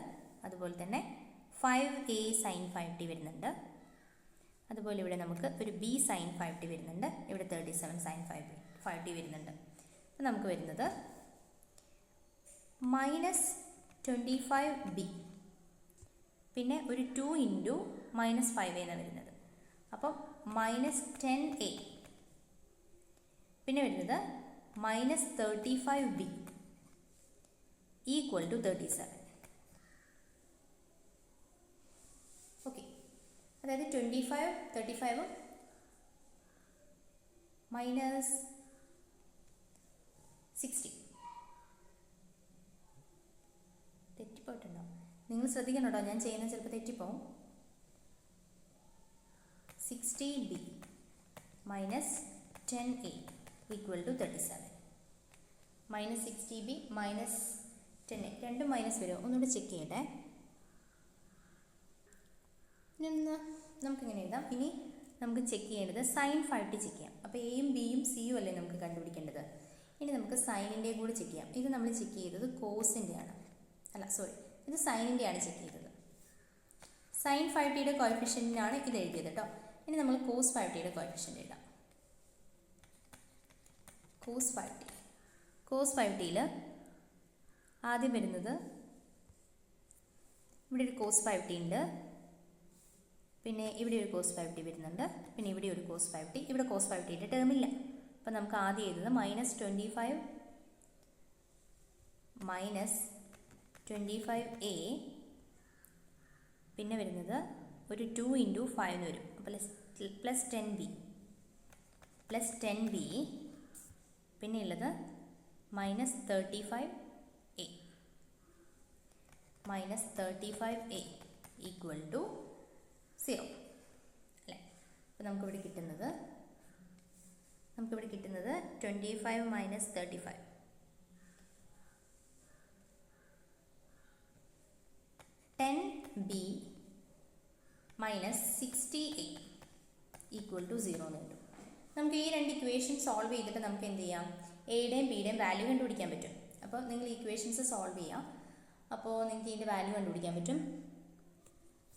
അതുപോലെ തന്നെ 5a sin 5t വരുന്നുണ്ട്. അതുപോലെ ഇവിടെ നമുക്ക് ഒരു b sin 5t വരുന്നുണ്ട്. ഇവിടെ 37 sin 5t വരുന്നുണ്ട്. അപ്പോൾ നമുക്ക് വരുന്നത് -25b പിന്നെ ഒരു 2 ഇൻറ്റു -5a എന്നാണ് വരുന്നത്. അപ്പം -10a പിന്നെ വരുന്നത് -35b ഈക്വൽ ടു 37. ഓക്കെ അതായത് 25 35 -60 തെറ്റിപ്പോയിട്ടുണ്ടോ? നിങ്ങൾ ശ്രദ്ധിക്കണം കേട്ടോ, ഞാൻ ചെയ്യുന്നത് ചിലപ്പോൾ തെറ്റിപ്പോവും. 60b -10a equal to 37. -60b -10a രണ്ടും മൈനസ് വരുമോ? ഒന്നുകൂടി ചെക്ക് ചെയ്യട്ടെ. നമുക്കിങ്ങനെ എഴുതാം. ഇനി നമുക്ക് ചെക്ക് ചെയ്യേണ്ടത് sin 5t ചെക്ക് ചെയ്യാം. അപ്പോൾ എയും ബിയും സിയും അല്ലേ നമുക്ക് കണ്ടുപിടിക്കേണ്ടത്. ഇനി നമുക്ക് സൈനിൻ്റെ കൂടെ ചെക്ക് ചെയ്യാം. ഇത് നമ്മൾ ചെക്ക് ചെയ്തത് കോസിൻ്റെയാണ്, അല്ല സോറി, ഇത് സൈനിൻ്റെയാണ് ചെക്ക് ചെയ്തത്. sin 5tയുടെ കോഎഫിഷ്യൻറ്റിനാണ് ഇത് എഴുതിയത് കേട്ടോ. ഇനി നമ്മൾ cos 5tയുടെ കോഎഫിഷ്യൻറ്റ് എഴുതാം. cos 5tയിൽ ആദ്യം വരുന്നത് ഇവിടെ ഒരു cos 5t ഉണ്ട്. പിന്നെ ഇവിടെ ഒരു cos 5t വരുന്നുണ്ട്. പിന്നെ ഇവിടെ ഒരു cos 5t. ഇവിടെ cos 5tയുടെ ടേമില്ല. അപ്പം നമുക്ക് ആദ്യം എഴുതുന്നത് -25a പിന്നെ വരുന്നത് ഒരു 2 ഇൻറ്റു 5 എന്ന് വരും. പ്ലസ് 10b പിന്നെ ഉള്ളത് -35a ഈക്വൽ ടു 0 അല്ലേ. അപ്പോൾ നമുക്കിവിടെ കിട്ടുന്നത് 25 - 35 10b -60a ഈക്വൽ ടു 0 എന്ന് കിട്ടും. നമുക്ക് ഈ രണ്ട് ഇക്വേഷൻ സോൾവ് ചെയ്തിട്ട് നമുക്ക് എന്ത് ചെയ്യാം, എയുടെയും ബിയുടെയും വാല്യൂ കണ്ടുപിടിക്കാൻ പറ്റും. അപ്പോൾ നിങ്ങൾ ഇക്വേഷൻസ് സോൾവ് ചെയ്യാം. അപ്പോൾ നിങ്ങൾക്ക് ഇതിൻ്റെ വാല്യൂ കണ്ടുപിടിക്കാൻ പറ്റും.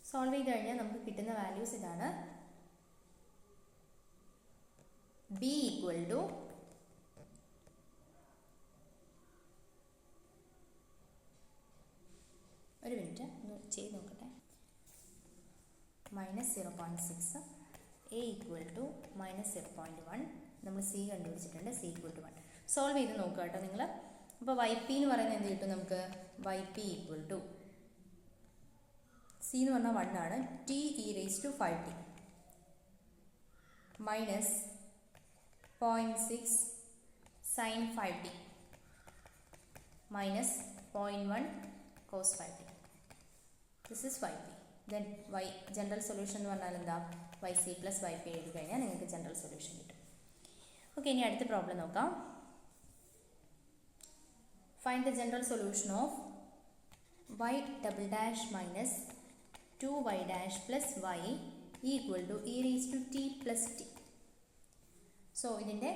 സോൾവ് ചെയ്ത് കഴിഞ്ഞാൽ നമുക്ക് കിട്ടുന്ന വാല്യൂസ് ഇതാണ്. b equal to ഒരു മിനിറ്റ് ഒന്ന് ചെയ്ത് നോക്കട്ടെ, -0.6, a equal to -0.1. നമ്മൾ c കണ്ടുപിടിച്ചിട്ടുണ്ട്, c equal to 1. Solve ചെയ്ത് നോക്കുക കേട്ടോ നിങ്ങൾ. അപ്പോൾ yp എന്ന് പറയുന്നത് എന്ത് കിട്ടും നമുക്ക്? yp equal to c എന്ന് പറഞ്ഞാൽ 1 ആണ്, t e raised to 5t minus 0.6 sin 5t minus 0.1 cos 5t. This is yp. Then y general solution എന്ന് പറഞ്ഞാൽ എന്താ? yc plus yp എഴുതി കഴിഞ്ഞാൽ നിങ്ങൾക്ക് ജനറൽ സൊല്യൂഷൻ കിട്ടും. ഓക്കെ, ഇനി അടുത്ത പ്രോബ്ലം നോക്കാം. Find the general solution of y double dash minus 2y dash plus y equal to e raised to t plus t. So ഇതിൻ്റെ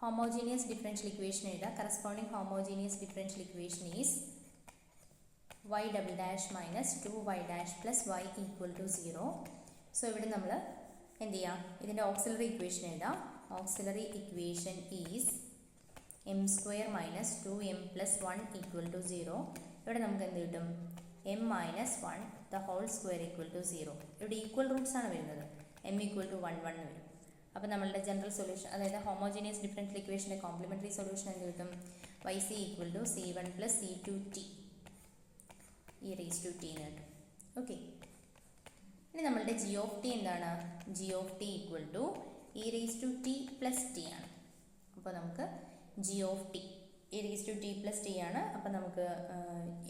homogeneous differential equation എഴുതാം. Corresponding homogeneous differential equation is y double dash minus 2y dash plus y equal to 0. So ഇവിടെ നമ്മൾ എന്ത് ചെയ്യാം? ഇതിൻ്റെ ഓക്സിലറി ഇക്വേഷൻ എഴുതാം. Auxiliary equation is m square minus 2m plus 1 equal to 0. ഇവിടെ നമുക്ക് എന്ത് കിട്ടും? m minus 1 the whole square equal to 0. ഇവിടെ ഈക്വൽ റൂട്ട്സ് ആണ് വരുന്നത്. m equal to 1 1 വരും. അപ്പോൾ നമ്മളുടെ ജനറൽ സൊല്യൂഷൻ, അതായത് ഹോമോജീനിയസ് ഡിഫറൻഷ്യൽ ഇക്വേഷൻ്റെ കോംപ്ലിമെൻ്ററി സൊല്യൂഷൻ എന്ത് കിട്ടും? yc equal to c1 plus c2t e raised to t എന്ന് കിട്ടും. ഓക്കെ, ഇനി നമ്മളുടെ g of t എന്താണ്? g of t equal to e raised to t plus t ആണ്. അപ്പോൾ നമുക്ക് g of t e raised to t plus t ആണ്. അപ്പോൾ നമുക്ക്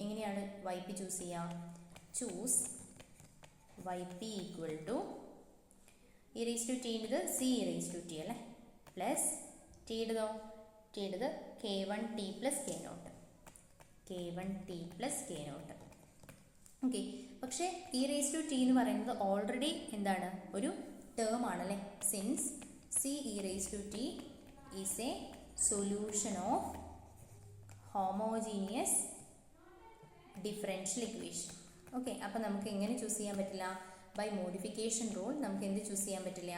എങ്ങനെയാണ് yp ചൂസ് ചെയ്യാം? Choose yp equal to e raised to t ഇൻ്റെത് c e raised to t അല്ലേ, പ്ലസ് t ഇടതോ? t ഇടത് k1t plus k0, k1t plus k0. Okay, പക്ഷേ e raised to t എന്ന് പറയുന്നത് ഓൾറെഡി എന്താണ്? ഒരു ടേം ആണല്ലേ. Since c e raised to t is a solution of homogeneous differential equation. Okay, അപ്പോൾ നമുക്ക് എങ്ങനെ ചൂസ് ചെയ്യാൻ പറ്റില്ല? ബൈ മോഡിഫിക്കേഷൻ റൂൾ നമുക്ക് എന്ത് ചൂസ് ചെയ്യാൻ പറ്റില്ല?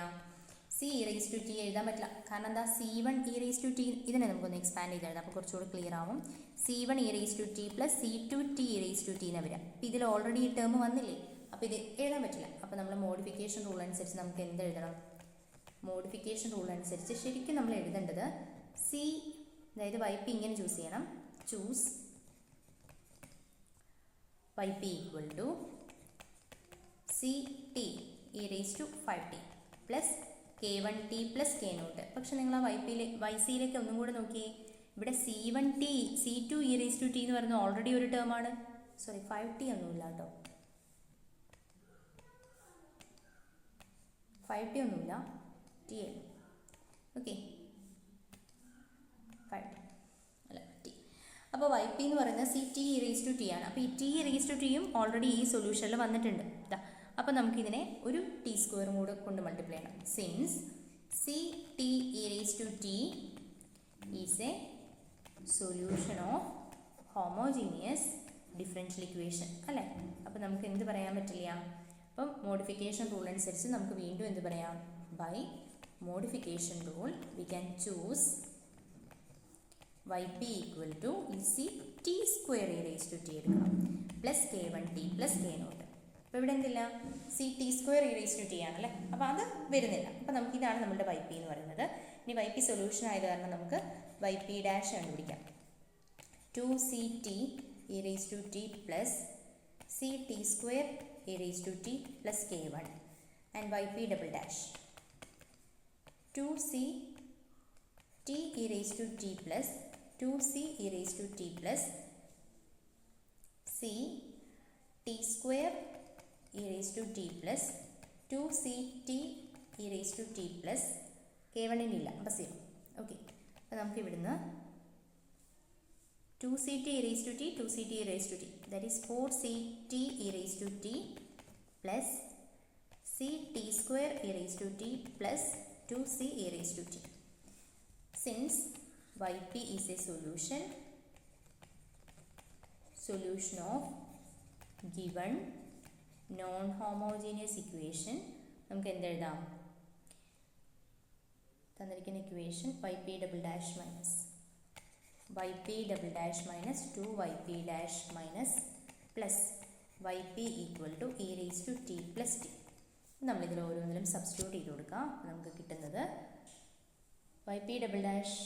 c e raised to t എഴുതാൻ പറ്റില്ല. കാരണം എന്താ? c1 e raised to t, ഇതിനെ നമുക്കൊന്ന് എക്സ്പാൻഡ് ചെയ്ത് എഴുതാം, അപ്പോൾ കുറച്ചുകൂടി ക്ലിയർ ആവും. c1 e raised to t plus c2t e raised to t എന്ന് വരാം. അപ്പോൾ ഇതിൽ ഓൾറെഡി ഈ ടേം വന്നില്ലേ, അപ്പോൾ ഇത് എഴുതാൻ പറ്റില്ല. അപ്പോൾ നമ്മൾ മോഡിഫിക്കേഷൻ റൂൾ അനുസരിച്ച് നമുക്ക് എന്ത് എഴുതണം? മോഡിഫിക്കേഷൻ റൂൾ അനുസരിച്ച് ശരിക്കും നമ്മൾ എഴുതേണ്ടത് c, അതായത് yp ഇങ്ങനെ ചൂസ് ചെയ്യണം. Choose yp equal to ct e raised to 5t plus k1t plus k0. പക്ഷെ നിങ്ങൾ ആ ycയിലേക്ക് ഒന്നും കൂടെ നോക്കിയേ. ഇവിടെ c1t c2 e raised to t എന്ന് പറയുന്നത് ഓൾറെഡി ഒരു ടേം ആണ്. സോറി, 5t ഒന്നുമില്ല കേട്ടോ, 5t ഒന്നുമില്ല, t അല്ല. ഓക്കെ, 5t അല്ല t. അപ്പോൾ yp എന്ന് പറയുന്നത് ct e raised to t ആണ്. അപ്പോൾ ഈ t e raised to t യും ഓൾറെഡി ഈ സൊല്യൂഷനിൽ വന്നിട്ടുണ്ട്. അപ്പോൾ നമുക്കിതിനെ ഒരു ടി സ്ക്വയറും കൂടെ കൊണ്ട് മൾട്ടിപ്ലൈ ചെയ്യണം. Since ct e raised to t is a solution of homogeneous differential equation അല്ലേ. അപ്പോൾ നമുക്ക് എന്ത് പറയാൻ പറ്റില്ല? അപ്പം മോഡിഫിക്കേഷൻ റൂൾ അനുസരിച്ച് നമുക്ക് വീണ്ടും എന്ത് പറയാം? By modification rule we can choose yp equal to ct square e raised to t എടുക്കണം, പ്ലസ് k1t plus k0. അപ്പോൾ ഇവിടെ എന്തില്ല? ct square e raised to t ആണല്ലേ, അപ്പോൾ അത് വരുന്നില്ല. അപ്പോൾ നമുക്ക് ഇതാണ് നമ്മുടെ yp എന്ന് പറയുന്നത്. ഇനി yp സൊല്യൂഷൻ ആയത് കാരണം നമുക്ക് yp ഡാഷ് കണ്ടുപിടിക്കാം. 2ct e raised to t plus ct square e raised to t plus k1 and yp double dash 2ct e raised to t plus 2c e raised to t plus c t square e raised to t plus 2ct e raised to t plus k1 ഇല്ല, അപ്പോൾ 0. ഓക്കെ, അപ്പോൾ നമുക്ക് ഇവിടുന്ന് 2ct e raised to t, 2ct e raised to t, that is 4ct e raised to t plus ct square e raised to t plus 2c e raised to t. Since yp is a solution of given non-homogeneous equation, നമുക്ക് എന്ത് എഴുതാം? തന്നിരിക്കുന്ന equation yp double dash minus yp double dash minus 2yp dash minus plus yp equal to e raise to t plus t. നമ്മളിതിൽ ഓരോന്നിലും സബ്സ്റ്റിറ്റ്യൂട്ട് ചെയ്ത് കൊടുക്കാം. നമുക്ക് കിട്ടുന്നത് yp double dash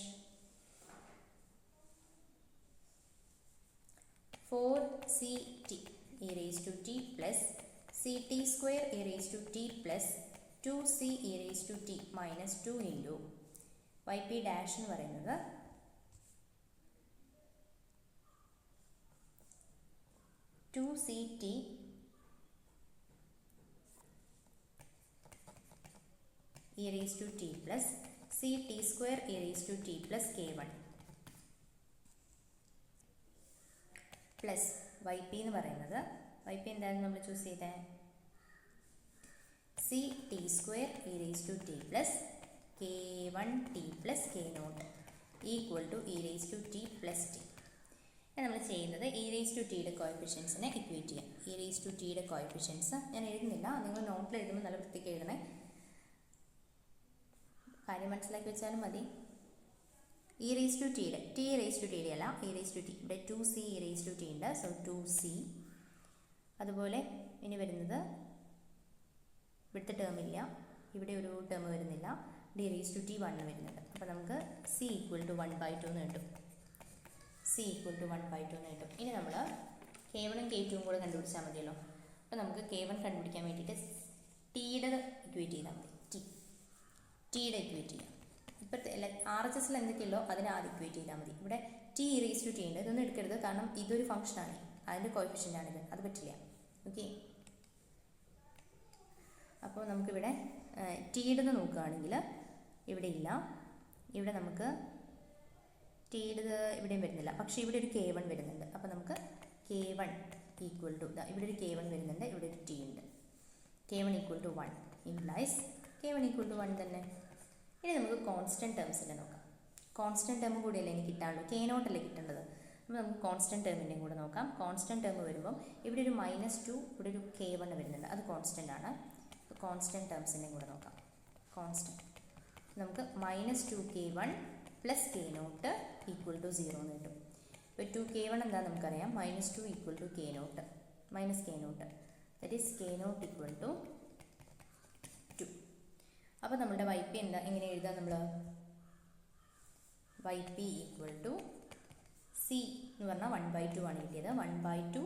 4ct e raise to t plus ct square e raise to t plus 2c e raise to t minus 2 into yp dash എന്ന് പറയുന്നത് 2ct e raise to t plus ct square e raise to t plus k1 plus yp എന്ന് പറയുന്നത് yp എന്തായാലും നമ്മൾ ചൂസ് ചെയ്തേ ct square e raise to t plus k1t plus k0 equal to e raise to t plus t. നമ്മൾ ചെയ്യുന്നത് e റേസ് ടു ടിയുടെ കോഎഫിഷ്യൻസിനെ ഇക്വേറ്റ് ചെയ്യാം. e റേസ് ടു ടിയുടെ കോഎഫിഷ്യൻസ് ഞാൻ എഴുതുന്നില്ല, നിങ്ങൾ നോട്ടിൽ എഴുതുമ്പോൾ നല്ല വൃത്തിക്ക് എഴുതണേ, കാര്യം മനസ്സിലാക്കി വെച്ചാലും മതി. e റേസ് ടു ടിയുടെ t റേസ് ടു ടിയുടെ അല്ല e റേസ് ടു ടി, ഇവിടെ 2c e raise to t ഉണ്ട്, സോ 2c. അതുപോലെ ഇനി വരുന്നത് ഇവിടുത്തെ ടേം ഇല്ല, ഇവിടെ ഒരു ടേം വരുന്നില്ല, d റേസ് ടു t 1 വരുന്നുണ്ട്. അപ്പോൾ നമുക്ക് c ഈക്വൽ ടു 1/2 എന്ന് കിട്ടും. c ഈക്വൽ ടു 1/2 എന്ന് കിട്ടും. ഇനി നമ്മൾ k1ഉം k2ഉം കൂടെ കണ്ടുപിടിച്ചാൽ മതിയല്ലോ. അപ്പോൾ നമുക്ക് k1 കണ്ടുപിടിക്കാൻ വേണ്ടിയിട്ട് ടിയുടെ ഇക്വേറ്റ് ചെയ്താൽ മതി. ടിയുടെ ഇക്വേറ്റ് ചെയ്യാം. ഇപ്പോഴത്തെ RHSൽ എന്തൊക്കെയല്ലോ അതിനെ ആദ്യം ഇക്വേറ്റ് ചെയ്താൽ മതി. ഇവിടെ t e raise to t ഉണ്ട്, ഇതൊന്നും എടുക്കരുത്, കാരണം ഇതൊരു ഫംഗ്ഷനാണ്, അതിൻ്റെ കോഎഫിഷ്യൻ്റ് ആണിത്, അത് പറ്റില്ല. ഓക്കെ, അപ്പോൾ നമുക്കിവിടെ ടിയുടെ നോക്കുകയാണെങ്കിൽ ഇവിടെ ഇല്ല, ഇവിടെ നമുക്ക് ടിയുടെ ഇവിടെയും വരുന്നില്ല, പക്ഷേ ഇവിടെ ഒരു k1 വരുന്നുണ്ട്. അപ്പോൾ നമുക്ക് k1 ഈക്വൽ ടു ഇവിടെ ഒരു k1 വരുന്നുണ്ട്, ഇവിടെ ഒരു t ഉണ്ട്. k1 equal to 1 implies k1 equal to 1 തന്നെ. ഇനി നമുക്ക് കോൺസ്റ്റൻറ്റ് ടേംസിൻ്റെ നോക്കാം. കോൺസ്റ്റൻറ്റ് ടേം കൂടിയല്ലേ എനിക്ക് കിട്ടാനുള്ളൂ, k0 അല്ലേ കിട്ടേണ്ടത്. അപ്പോൾ നമുക്ക് കോൺസ്റ്റൻറ്റ് ടേമിൻ്റെയും കൂടെ നോക്കാം. കോൺസ്റ്റൻറ്റ് ടേം വരുമ്പം ഇവിടെ ഒരു -2, ഇവിടെ ഒരു k1 വരുന്നുണ്ട്, അത് കോൺസ്റ്റൻ്റ് ആണ്. അപ്പോൾ കോൺസ്റ്റൻറ്റ് ടേംസിൻ്റെയും കൂടെ നോക്കാം. കോൺസ്റ്റൻറ്റ് നമുക്ക് -2k1 plus k0 equal to 0 എന്ന് കിട്ടും. ഇപ്പോൾ 2k1 എന്താണെന്ന് നമുക്കറിയാം, -2 equal to k0 minus k0, that is k0 equal to 2. അപ്പോൾ നമ്മുടെ yp എന്താ എങ്ങനെ എഴുതാം, നമ്മൾ yp ഈക്വൽ ടു c എന്ന് പറഞ്ഞാൽ 1/2 ആണ് കിട്ടിയത്, 1/2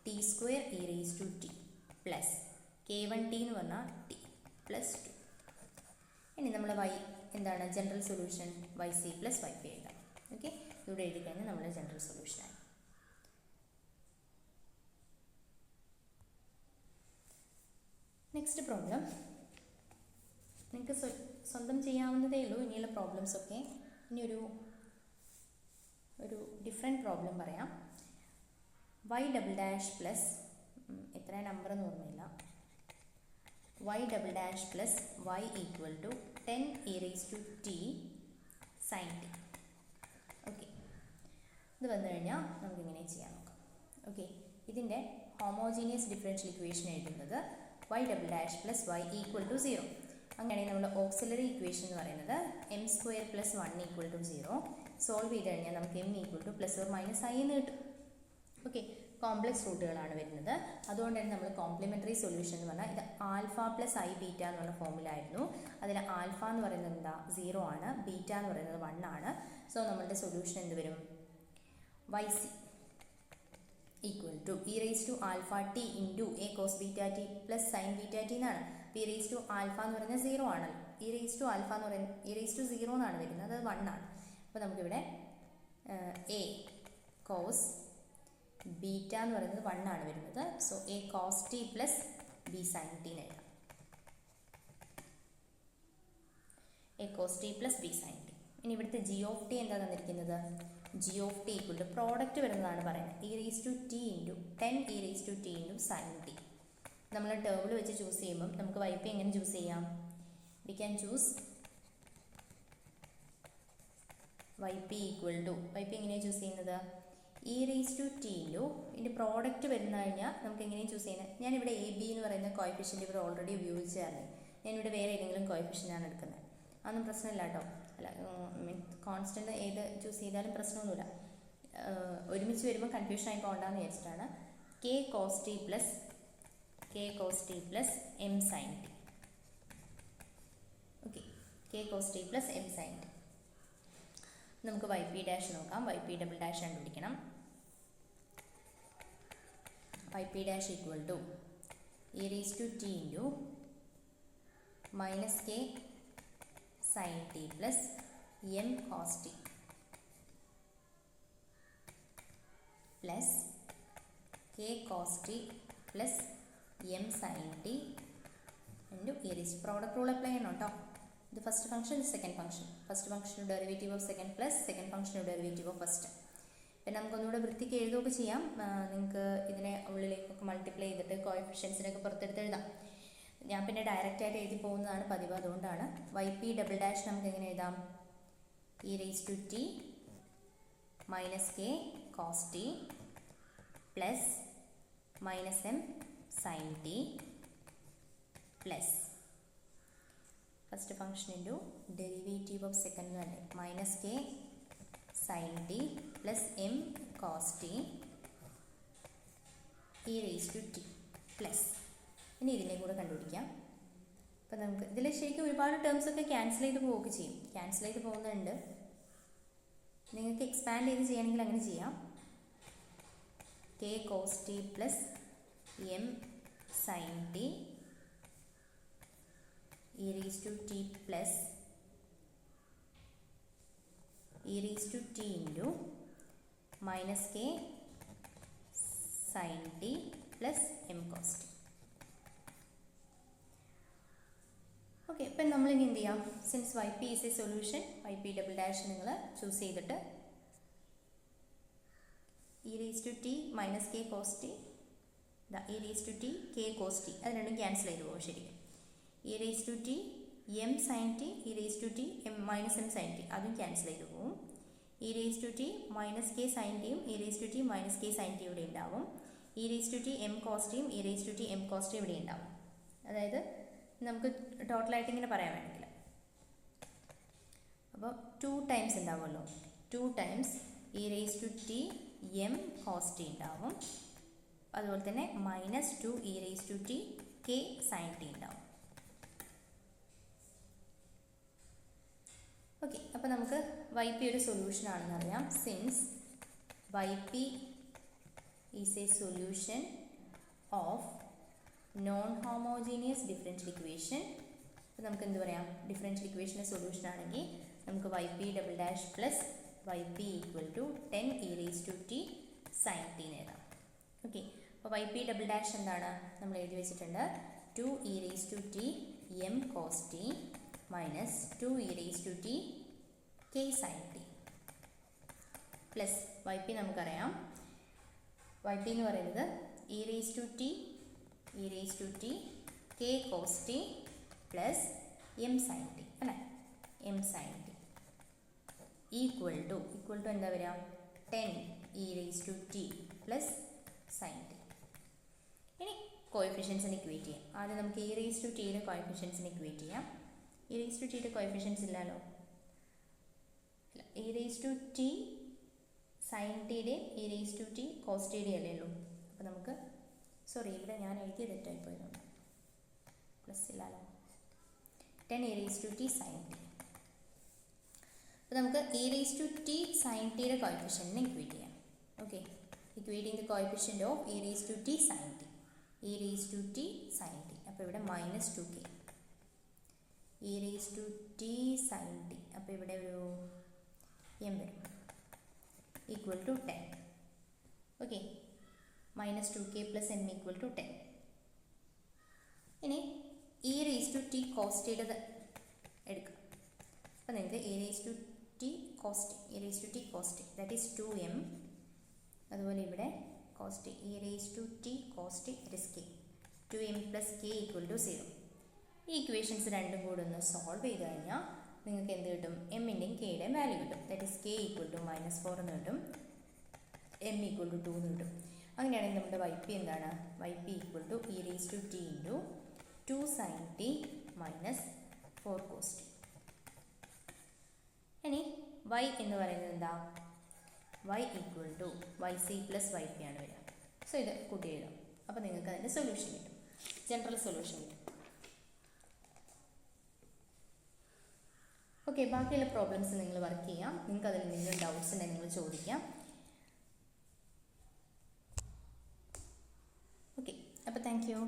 t square e raise to t plus k1t എന്ന് പറഞ്ഞാൽ t പ്ലസ് 2. ഇനി നമ്മൾ എന്താണ് general solution, yc plus yp എഴുതാം. ഓക്കെ, ഇവിടെ എഴുതി കഴിഞ്ഞാൽ നമ്മുടെ ജനറൽ സൊല്യൂഷനായി. നെക്സ്റ്റ് പ്രോബ്ലം നിങ്ങൾക്ക് സ്വന്തം ചെയ്യാവുന്നതേ ഉള്ളൂ. ഇനിയുള്ള പ്രോബ്ലംസൊക്കെ ഇനി ഒരു ഡിഫറെൻറ്റ് പ്രോബ്ലം പറയാം. y ഡബിൾ ഡാഷ് പ്ലസ് എത്ര നമ്പർ എന്ന് ഓർമ്മയില്ല, y double dash plus y equal to 10 e raise to t sin t. Okay, ഇത് വന്നു കഴിഞ്ഞാൽ നമുക്കിങ്ങനെ ചെയ്യാൻ നോക്കാം. ഓക്കെ, ഇതിൻ്റെ ഹോമോജീനിയസ് ഡിഫറൻഷ്യൽ ഇക്വേഷൻ എഴുതുന്നത് y double dash plus y equal to 0. അങ്ങനെയാണെങ്കിൽ നമ്മൾ ഓക്സിലറി ഇക്വേഷൻ എന്ന് പറയുന്നത് m square plus 1 equal to 0. Solve ചെയ്ത് കഴിഞ്ഞാൽ നമുക്ക് m equal to plus or minus i എന്ന് കിട്ടും. ഓക്കെ, കോംപ്ലക്സ് റൂട്ടുകളാണ് വരുന്നത്, അതുകൊണ്ട് തന്നെ നമ്മൾ കോംപ്ലിമെൻ്ററി സൊല്യൂഷൻ എന്ന് പറഞ്ഞാൽ ഇത് ആൽഫ പ്ലസ് ഐ ബീറ്റ എന്നുള്ള ഫോമിലായിരുന്നു. അതിൽ ആൽഫ എന്ന് പറയുന്നത് എന്താ 0 ആണ്, ബീറ്റ എന്ന് പറയുന്നത് 1 ആണ്. സോ നമ്മളുടെ സൊല്യൂഷൻ എന്ത് വരും, yc equal to E raise to alpha t into a cos beta t plus sine beta t എന്നാണ്. ഇ റേസ് ടു ആൽഫ എന്ന് പറയുന്നത് 0 ആണല്ലോ, ഇ റേസ് ടു ആൽഫ എന്ന് പറയുന്നത് ഇ റേസ് ടു 0 എന്നാണ് വരുന്നത്, അത് 1 ആണ്. അപ്പോൾ നമുക്കിവിടെ എ കോസ് ബീറ്റ എന്ന് പറയുന്നത് 1 ആണ് വരുന്നത്, so a cos t plus b sine t എന്ന് എഴുതാം. A cos t plus b sine t. ഇനി ഇവിടുത്തെ ജി ഓഫ് ടി എന്താ തന്നിരിക്കുന്നത്, g of t equal to product വരുന്നതാണ് പറയുന്നത്, e raise to T into 10 e raise to T into sine t. നമ്മൾ ടേബിൾ വെച്ച് ചൂസ് ചെയ്യുമ്പം നമുക്ക് yp എങ്ങനെ ചൂസ് ചെയ്യാം, we can choose yp equal to yp എങ്ങനെയാണ് ചൂസ് ചെയ്യുന്നത്, E raise to T into ഇതിൻ്റെ പ്രോഡക്റ്റ് വരുന്ന കഴിഞ്ഞാൽ നമുക്ക് എങ്ങനെയും ചൂസ് ചെയ്യുന്നത്. ഞാനിവിടെ എ ബി എന്ന് പറയുന്ന കോയിഫിഷ്യൻ്റ് ഇവിടെ ഓൾറെഡി ഉപയോഗിച്ചായിരുന്നു, ഞാനിവിടെ വേറെ ഏതെങ്കിലും കോയിഫിഷ്യൻ്റാണ് എടുക്കുന്നത്. അതൊന്നും പ്രശ്നമില്ല കേട്ടോ. അല്ല, കോൺസ്റ്റൻറ്റ് ഏത് ചൂസ് ചെയ്താലും പ്രശ്നമൊന്നുമില്ല. ഒരുമിച്ച് വരുമ്പോൾ കൺഫ്യൂഷൻ ആയി പോകണ്ടെന്ന് വിചാരിച്ചിട്ടാണ്. K cos t plus m sine t. Okay, k cos t plus m sine t. നമുക്ക് വൈ പി ഡാഷ് നോക്കാം. വൈ പി ഡബിൾ ഡാഷ് കണ്ടുപിടിക്കണം. Y p dash equal to E raise to T into minus k sine t plus m cos t plus k cos t plus m sine t into e raise. Product rule apply ചെയ്യണം കേട്ടോ. ഇത് ഫസ്റ്റ് ഫംഗ്ഷൻ, ഇത് second function. First function derivative of second plus second function derivative of first. പിന്നെ നമുക്കൊന്നുകൂടെ വൃത്തിക്ക് എഴുതുകയൊക്കെ ചെയ്യാം. നിങ്ങൾക്ക് ഇതിനെ ഉള്ളിലേക്കൊക്കെ മൾട്ടിപ്ലൈ ചെയ്തിട്ട് കോഎഫിഷ്യൻസിനൊക്കെ പുറത്തെടുത്ത് എഴുതാം. ഞാൻ പിന്നെ ഡയറക്റ്റായിട്ട് എഴുതി പോകുന്നതാണ് പതിവ്, അതുകൊണ്ടാണ്. വൈ പി ഡബിൾ ഡാഷ് നമുക്ക് എങ്ങനെ എഴുതാം? E raise to t minus k cos t plus minus m sine t plus first function into derivative of second തന്നെ minus k sine t plus m cos t e raise to t plus. ഇനി ഇതിനെ കൂടെ കണ്ടുപിടിക്കാം. അപ്പോൾ നമുക്ക് ഇതിൽ ശരിക്കും ഒരുപാട് ടേംസ് ഒക്കെ ക്യാൻസൽ ചെയ്ത് പോവുകയൊക്കെ ചെയ്യും. ക്യാൻസൽ ചെയ്ത് പോകുന്നുണ്ട്. നിങ്ങൾക്ക് എക്സ്പാൻഡ് ചെയ്ത് ചെയ്യണമെങ്കിൽ അങ്ങനെ ചെയ്യാം. K cos t plus m sine t e raise to t plus e raise to T into minus k sine t plus m cos t. Okay, ഇപ്പം നമ്മളിനി എന്ത് ചെയ്യാം? Since y p is a solution, y p double dash നിങ്ങൾ ചൂസ് ചെയ്തിട്ട് e raise to t minus k cos t, e raise to t k cos t, അത് രണ്ടും ക്യാൻസൽ ചെയ്ത് പോകും ശരിക്കും. E raise to t m sine t, e raise to t m minus m sine t, അതും ക്യാൻസൽ ചെയ്ത് പോകും. E raise to t minus k sine ടിയും e raise to t minus k sine t ഇവിടെ ഉണ്ടാവും. E raise to t m cos ടിയും e raise to t m cos t ഇവിടെ ഉണ്ടാവും. അതായത് നമുക്ക് ടോട്ടലായിട്ട് ഇങ്ങനെ പറയാൻ വേണമെങ്കിൽ അപ്പോൾ 2 ടൈംസ് ഉണ്ടാവുമല്ലോ. 2 times e raise to t m cos t ഉണ്ടാവും. അതുപോലെ തന്നെ minus 2 e raise to t k sine t ഉണ്ടാവും. ഓക്കെ, അപ്പോൾ നമുക്ക് വൈ പി ഒരു സൊല്യൂഷൻ ആണെന്ന് അറിയാം. Since y p is a solution of non homogeneous differential equation. അപ്പോൾ നമുക്ക് എന്ത് പറയാം? ഡിഫറൻഷ്യൽ ഇക്വേഷൻ്റെ സൊല്യൂഷൻ ആണെങ്കിൽ നമുക്ക് y p double dash plus y P equal to 10 e raise to t sine t എന്ന് എഴുതാം. ഓക്കെ, അപ്പോൾ വൈ പി ഡബിൾ ഡാഷ് എന്താണ്? നമ്മൾ എഴുതി വെച്ചിട്ടുണ്ട് 2 e raise to t m cos t minus 2 e raise to t k sine t plus y p നമുക്കറിയാം. വൈ പി എന്ന് പറയുന്നത് e raise to t k cos t plus m sine t അല്ലേ? M sine t equal to എന്താ വരിക? 10 e raise to t plus sine t. ഇനി കോഎഫിഷ്യൻസിന് ഇക്വേറ്റ് ചെയ്യാം. ആദ്യം നമുക്ക് ഇ റേസ് ടു ടിയുടെ കോഎഫിഷ്യൻസിന് ഇക്വേറ്റ് ചെയ്യാം. ഇ റേസ് ടു ടിയുടെ കോഎഫിഷ്യൻസ് ഇല്ലല്ലോ. E raise to t sine ടിയുടെയും e raise to t cos ടിയുടെയും അല്ലേ ഉള്ളൂ. അപ്പോൾ നമുക്ക് ഇവിടെ ഞാൻ എഴുതിയ തെറ്റായി പോയതുകൊണ്ട് പ്ലസ് ഇല്ലല്ലോ. 10 e raise to t sine t. അപ്പോൾ നമുക്ക് e raise to t sine ടിയുടെ കോഎഫിഷ്യൻറ്റിനെ ഇക്വേറ്റ് ചെയ്യാം. Okay, equating the coefficient of e raise to t sine t. E raise to t sine t, അപ്പോൾ ഇവിടെ minus 2k. E raise to t sine t, അപ്പോൾ ഇവിടെ ഒരു എം വരും, equal to 10. Okay, minus 2k plus m equal to 10. ഇനി e raise to t cos ടിയുടെ എടുക്കാം. അപ്പോൾ നിങ്ങൾക്ക് e raise to t cos t that is 2m. അതുപോലെ ഇവിടെ cos t e raise to t cos t that is k. 2m plus k equal to 0. ഈ ഇക്വേഷൻസ് രണ്ടും കൂടെ ഒന്ന് സോൾവ് ചെയ്ത് കഴിഞ്ഞാൽ നിങ്ങൾക്ക് എന്ത് കിട്ടും? എമ്മിൻ്റെയും കെയുടെയും വാല്യൂ കിട്ടും. That is k equal to -4 എന്ന് കിട്ടും, m ഈക്വൽ ടു 2 എന്ന് കിട്ടും. അങ്ങനെയാണെങ്കിൽ നമ്മുടെ വൈ പി എന്താണ്? Y P equal to E raise to T into 2 sine T minus 4 cos T. ഇനി y എന്ന് പറയുന്നത് എന്താ, y equal to yc plus yp ആണ് വരിക. സോ ഇത് കൂട്ടി എഴുതാം. അപ്പോൾ നിങ്ങൾക്ക് അതിൻ്റെ സൊല്യൂഷൻ കിട്ടും, ജനറൽ സൊല്യൂഷൻ കിട്ടും. ഓക്കെ, ബാക്കിയുള്ള പ്രോബ്ലംസ് നിങ്ങൾ വർക്ക് ചെയ്യാം. നിങ്ങൾക്ക് അതിൽ എന്തെങ്കിലും ഡൗട്ട്സ് ഉണ്ടെങ്കിൽ നിങ്ങൾ ചോദിക്കാം. ഓക്കെ, അപ്പോൾ താങ്ക് യു.